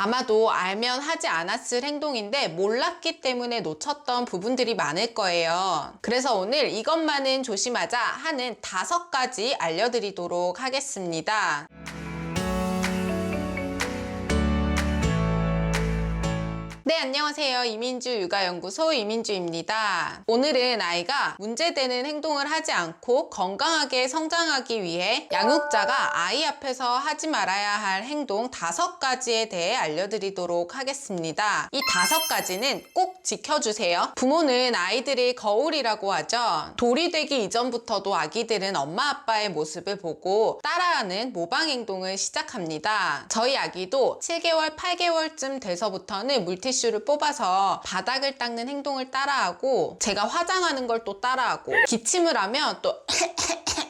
아마도 알면 하지 않았을 행동인데 몰랐기 때문에 놓쳤던 부분들이 많을 거예요. 그래서 오늘 이것만은 조심하자 하는 5가지 알려드리도록 하겠습니다. 네, 안녕하세요. 이민주 육아연구소 이민주입니다. 오늘은 아이가 문제되는 행동을 하지 않고 건강하게 성장하기 위해 양육자가 아이 앞에서 하지 말아야 할 행동 5가지에 대해 알려드리도록 하겠습니다. 이 5가지는 꼭 지켜주세요. 부모는 아이들이 거울이라고 하죠. 돌이 되기 이전부터도 아기들은 엄마 아빠의 모습을 보고 따라하는 모방 행동을 시작합니다. 저희 아기도 7개월, 8개월쯤 돼서부터는 물티슈를 뽑아서 바닥을 닦는 행동을 따라하고, 제가 화장하는 걸 또 따라하고, 기침을 하면 또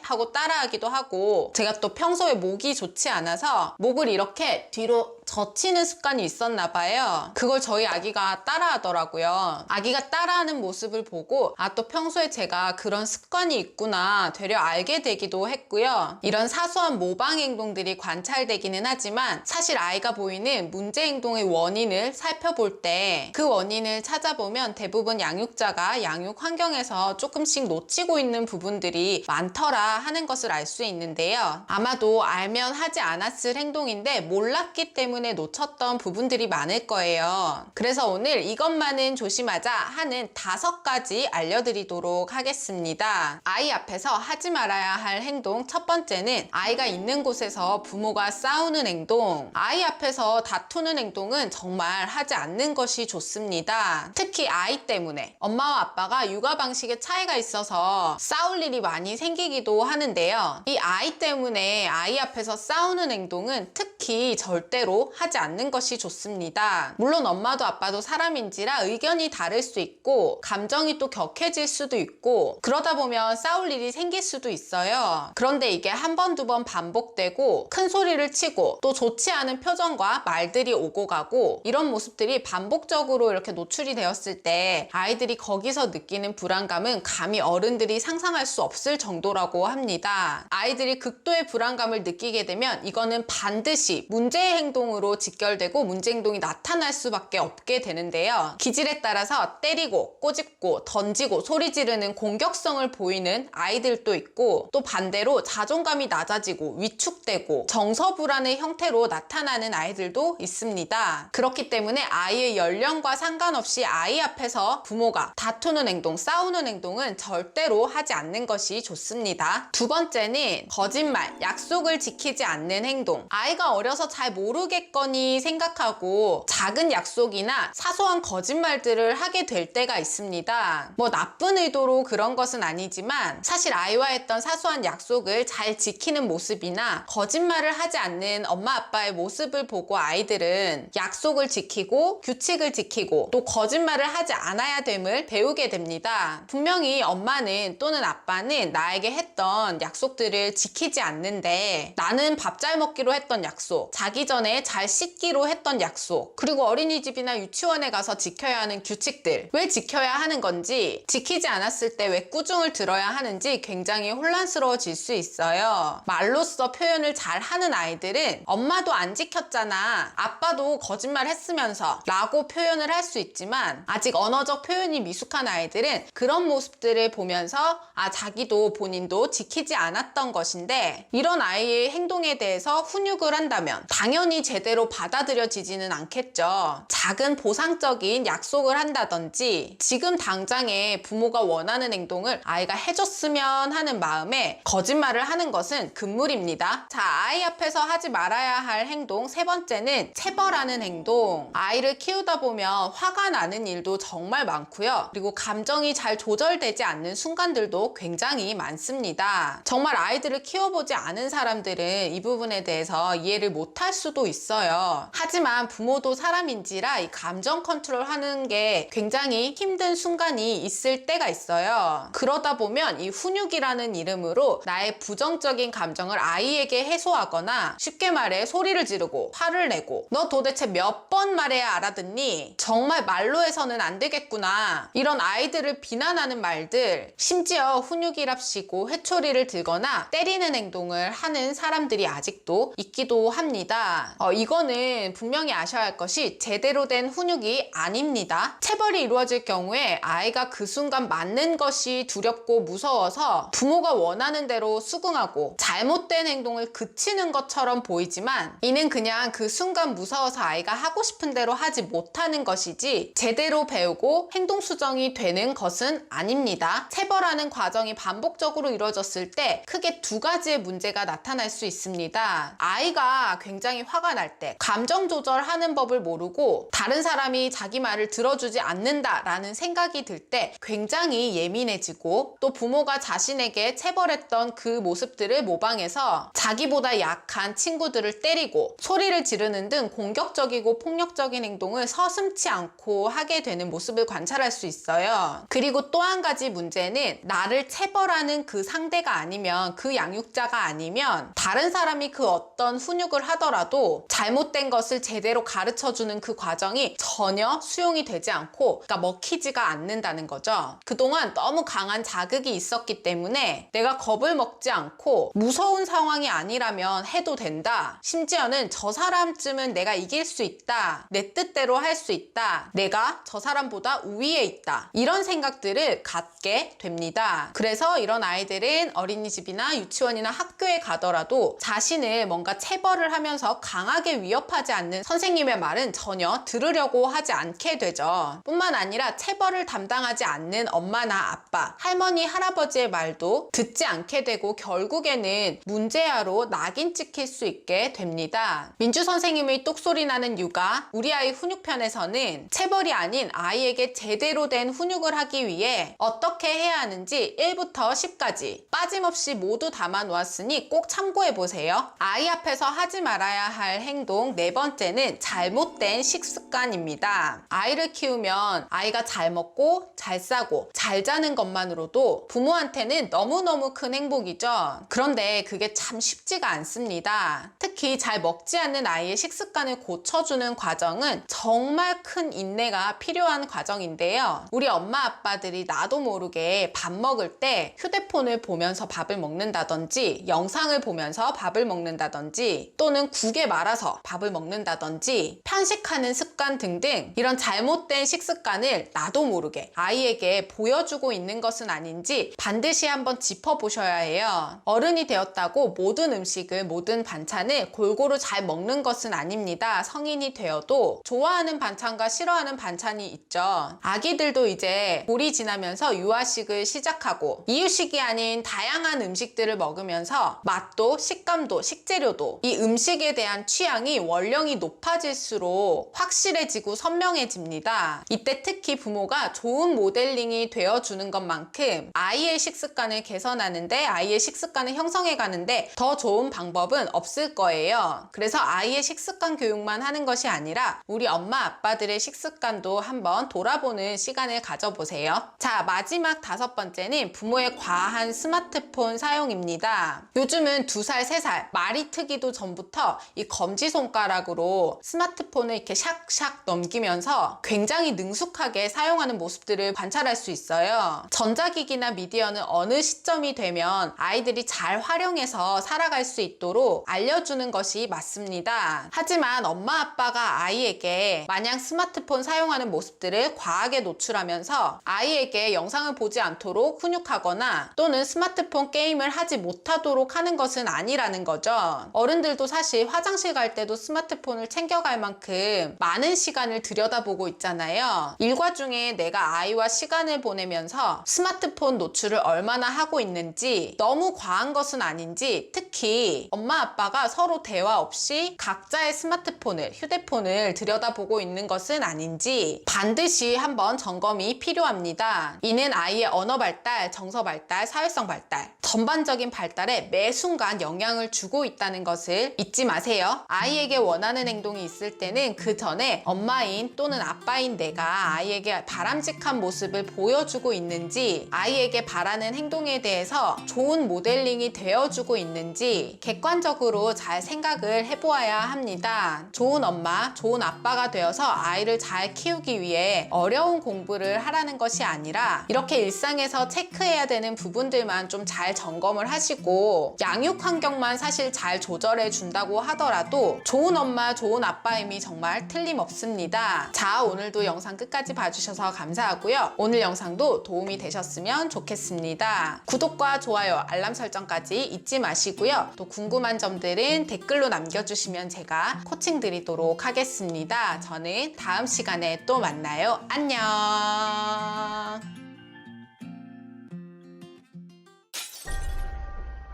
하고 따라하기도 하고, 제가 또 평소에 목이 좋지 않아서 목을 이렇게 뒤로 젖히는 습관이 있었나 봐요. 그걸 저희 아기가 따라하더라고요. 아기가 따라하는 모습을 보고 또 평소에 제가 그런 습관이 있구나 되려 알게 되기도 했고요. 이런 사소한 모방 행동들이 관찰되기는 하지만 사실 아이가 보이는 문제 행동의 원인을 살펴볼 때 그 원인을 찾아보면 대부분 양육자가 양육 환경에서 조금씩 놓치고 있는 부분들이 많더라 하는 것을 알 수 있는데요. 아마도 알면 하지 않았을 행동인데 몰랐기 때문에 놓쳤던 부분들이 많을 거예요. 그래서 오늘 이것만은 조심하자 하는 5가지 알려드리도록 하겠습니다. 아이 앞에서 하지 말아야 할 행동 첫 번째는 아이가 있는 곳에서 부모가 싸우는 행동. 아이 앞에서 다투는 행동은 정말 하지 않는 것이 좋습니다. 특히 아이 때문에 엄마와 아빠가 육아 방식에 차이가 있어서 싸울 일이 많이 생기기도 하는데요. 이 아이 때문에 아이 앞에서 싸우는 행동은 특히 절대로 하지 않는 것이 좋습니다. 물론 엄마도 아빠도 사람인지라 의견이 다를 수 있고 감정이 또 격해질 수도 있고 그러다 보면 싸울 일이 생길 수도 있어요. 그런데 이게 한 번, 두 번 반복되고 큰 소리를 치고 또 좋지 않은 표정과 말들이 오고 가고 이런 모습들이 반복적으로 이렇게 노출이 되었을 때 아이들이 거기서 느끼는 불안감은 감히 어른들이 상상할 수 없을 정도라고 합니다. 아이들이 극도의 불안감을 느끼게 되면 이거는 반드시 문제의 행동으로 직결되고 문제 행동이 나타날 수밖에 없게 되는데요. 기질에 따라서 때리고 꼬집고 던지고 소리 지르는 공격성을 보이는 아이들도 있고 또 반대로 자존감이 낮아지고 위축되고 정서불안의 형태로 나타나는 아이들도 있습니다. 그렇기 때문에 아이의 연령과 상관없이 아이 앞에서 부모가 다투는 행동, 싸우는 행동은 절대로 하지 않는 것이 좋습니다. 두 번째는 거짓말, 약속을 지키지 않는 행동. 아이가 어려서 잘 모르겠거니 생각하고 작은 약속이나 사소한 거짓말들을 하게 될 때가 있습니다. 뭐 나쁜 의도로 그런 것은 아니지만 사실 아이와 했던 사소한 약속을 잘 지키는 모습이나 거짓말을 하지 않는 엄마 아빠의 모습을 보고 아이들은 약속을 지키고 규칙을 지키고 또 거짓말을 하지 않아야 됨을 배우게 됩니다. 분명히 엄마는 또는 아빠는 나에게 했던 약속들을 지키지 않는데, 나는 밥 잘 먹기로 했던 약속, 자기 전에 잘 씻기로 했던 약속, 그리고 어린이집이나 유치원에 가서 지켜야 하는 규칙들 왜 지켜야 하는 건지, 지키지 않았을 때 왜 꾸중을 들어야 하는지 굉장히 혼란스러워질 수 있어요. 말로써 표현을 잘 하는 아이들은 엄마도 안 지켰잖아, 아빠도 거짓말 했으면서 라고 표현을 할 수 있지만, 아직 언어적 표현이 미숙한 아이들은 그런 모습들을 보면서 자기도 본인도 지키지 않았던 것인데, 이런 아이의 행동에 대해서 훈육을 한다면 당연히 제대로 받아들여지지는 않겠죠. 작은 보상적인 약속을 한다든지 지금 당장에 부모가 원하는 행동을 아이가 해줬으면 하는 마음에 거짓말을 하는 것은 금물입니다. 자, 아이 앞에서 하지 말아야 할 행동 세 번째는 체벌하는 행동. 아이를 키우다 보면 화가 나는 일도 정말 많고요. 그리고 감정이 잘 조절되지 않는 순간들도 굉장히 많습니다. 정말 아이들을 키워보지 않은 사람들은 이 부분에 대해서 이해를 못할 수도 있어요. 하지만 부모도 사람인지라 이 감정 컨트롤 하는 게 굉장히 힘든 순간이 있을 때가 있어요. 그러다 보면 이 훈육이라는 이름으로 나의 부정적인 감정을 아이에게 해소하거나, 쉽게 말해 소리를 지르고 화를 내고 너 도대체 몇 번 말해야 알아듣니? 정말 말로 해서는 안 되겠구나. 이런 아이들을 비난하는 말들, 심지어 훈육이랍시고 회초리를 들거나 때리는 행동을 하는 사람들이 아직도 있기도 합니다. 이 이거는 분명히 아셔야 할 것이 제대로 된 훈육이 아닙니다. 체벌이 이루어질 경우에 아이가 그 순간 맞는 것이 두렵고 무서워서 부모가 원하는 대로 수긍하고 잘못된 행동을 그치는 것처럼 보이지만 이는 그냥 그 순간 무서워서 아이가 하고 싶은 대로 하지 못하는 것이지 제대로 배우고 행동 수정이 되는 것은 아닙니다. 체벌하는 과정이 반복적으로 이루어졌을 때 크게 두 가지의 문제가 나타날 수 있습니다. 아이가 굉장히 화가 날 때 감정 조절하는 법을 모르고 다른 사람이 자기 말을 들어주지 않는다라는 생각이 들 때 굉장히 예민해지고 또 부모가 자신에게 체벌했던 그 모습들을 모방해서 자기보다 약한 친구들을 때리고 소리를 지르는 등 공격적이고 폭력적인 행동을 서슴지 않고 하게 되는 모습을 관찰할 수 있어요. 그리고 또 한 가지 문제는 나를 체벌하는 그 상대가 아니면 그 양육자가 아니면 다른 사람이 그 어떤 훈육을 하더라도 잘못된 것을 제대로 가르쳐주는 그 과정이 전혀 수용이 되지 않고 그러니까 먹히지가 않는다는 거죠. 그동안 너무 강한 자극이 있었기 때문에 내가 겁을 먹지 않고 무서운 상황이 아니라면 해도 된다. 심지어는 저 사람쯤은 내가 이길 수 있다. 내 뜻대로 할 수 있다. 내가 저 사람보다 우위에 있다. 이런 생각들을 갖게 됩니다. 그래서 이런 아이들은 어린이집이나 유치원이나 학교에 가더라도 자신을 뭔가 체벌을 하면서 강하게 위협하지 않는 선생님의 말은 전혀 들으려고 하지 않게 되죠. 뿐만 아니라 체벌을 담당하지 않는 엄마나 아빠, 할머니, 할아버지의 말도 듣지 않게 되고 결국에는 문제아로 낙인 찍힐 수 있게 됩니다. 민주 선생님의 똑소리 나는 육아, 우리 아이 훈육편에서는 체벌이 아닌 아이에게 제대로 된 훈육을 하기 위해 어떻게 해야 하는지 1부터 10까지 빠짐없이 모두 담아 놓았으니 꼭 참고해 보세요. 아이 앞에서 하지 말아야 할 행동 네 번째는 잘못된 식습관입니다. 아이를 키우면 아이가 잘 먹고 잘 싸고 잘 자는 것만으로도 부모한테는 너무너무 큰 행복이죠. 그런데 그게 참 쉽지가 않습니다. 특히 잘 먹지 않는 아이의 식습관을 고쳐주는 과정은 정말 큰 인내가 필요한 과정인데요. 우리 엄마 아빠들이 나도 모르게 밥 먹을 때 휴대폰을 보면서 밥을 먹는다든지 영상을 보면서 밥을 먹는다든지 또는 국에 말아서 밥을 먹는다든지 편식하는 습관 등등 이런 잘못된 식습관을 나도 모르게 아이에게 보여주고 있는 것은 아닌지 반드시 한번 짚어보셔야 해요. 어른이 되었다고 모든 음식을 모든 반찬을 골고루 잘 먹는 것은 아닙니다. 성인이 되어도 좋아하는 반찬과 싫어하는 반찬이 있죠. 아기들도 이제 돌이 지나면서 유아식을 시작하고 이유식이 아닌 다양한 음식들을 먹으면서 맛도 식감도 식재료도 이 음식에 대한 취향이 원령이 높아질수록 확실해지고 선명해집니다. 이때 특히 부모가 좋은 모델링이 되어주는 것만큼 아이의 식습관을 개선하는데 아이의 식습관을 형성해 가는데 더 좋은 방법은 없을 거예요. 그래서 아이의 식습관 교육만 하는 것이 아니라 우리 엄마 아빠들의 식습관도 한번 돌아보는 시간을 가져보세요. 자, 마지막 5번째는 부모의 과한 스마트폰 사용입니다. 요즘은 2살, 3살 말이 트기도 전부터 이 검지손가락으로 스마트폰을 이렇게 샥샥 넘기면서 굉장히 능숙하게 사용하는 모습들을 관찰할 수 있어요. 전자기기나 미디어는 어느 시점이 되면 아이들이 잘 활용해서 살아갈 수 있도록 알려주는 것이 맞습니다. 하지만 엄마 아빠가 아이에게 마냥 스마트폰 사용하는 모습들을 과하게 노출하면서 아이에게 영상을 보지 않도록 훈육하거나 또는 스마트폰 게임을 하지 못하도록 하는 것은 아니라는 거죠. 어른들도 사실 화장실 갈 때도 스마트폰을 챙겨갈 만큼 많은 시간을 들여다보고 있잖아요. 일과 중에 내가 아이와 시간을 보내면서 스마트폰 노출을 얼마나 하고 있는지 너무 과한 것은 아닌지 특히 엄마 아빠가 서로 대화 없이 각자의 스마트폰을 휴대폰을 들여다보고 있는 것은 아닌지 반드시 한번 점검이 필요합니다. 이는 아이의 언어 발달, 정서 발달, 사회성 발달 전반적인 발달에 매 순간 영향을 주고 있다는 것을 잊지 마세요. 아이에게 원하는 행동이 있을 때는 그 전에 엄마인 또는 아빠인 내가 아이에게 바람직한 모습을 보여주고 있는지 아이에게 바라는 행동에 대해서 좋은 모델링이 되어주고 있는지 객관적으로 잘 생각을 해보아야 합니다. 좋은 엄마, 좋은 아빠가 되어서 아이를 잘 키우기 위해 어려운 공부를 하라는 것이 아니라 이렇게 일상에서 체크해야 되는 부분들만 좀 잘 점검을 하시고 양육 환경만 사실 잘 조절해 준다고 하더라도 아이들도 좋은 엄마, 좋은 아빠임이 정말 틀림없습니다. 자, 오늘도 영상 끝까지 봐주셔서 감사하고요. 오늘 영상도 도움이 되셨으면 좋겠습니다. 구독과 좋아요, 알람 설정까지 잊지 마시고요. 또 궁금한 점들은 댓글로 남겨주시면 제가 코칭 드리도록 하겠습니다. 저는 다음 시간에 또 만나요. 안녕.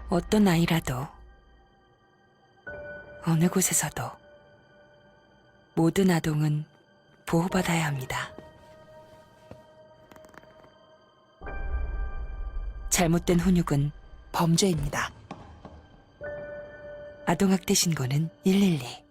어떤 아이라도 어느 곳에서도 모든 아동은 보호받아야 합니다. 잘못된 훈육은 범죄입니다. 아동학대 신고는 112.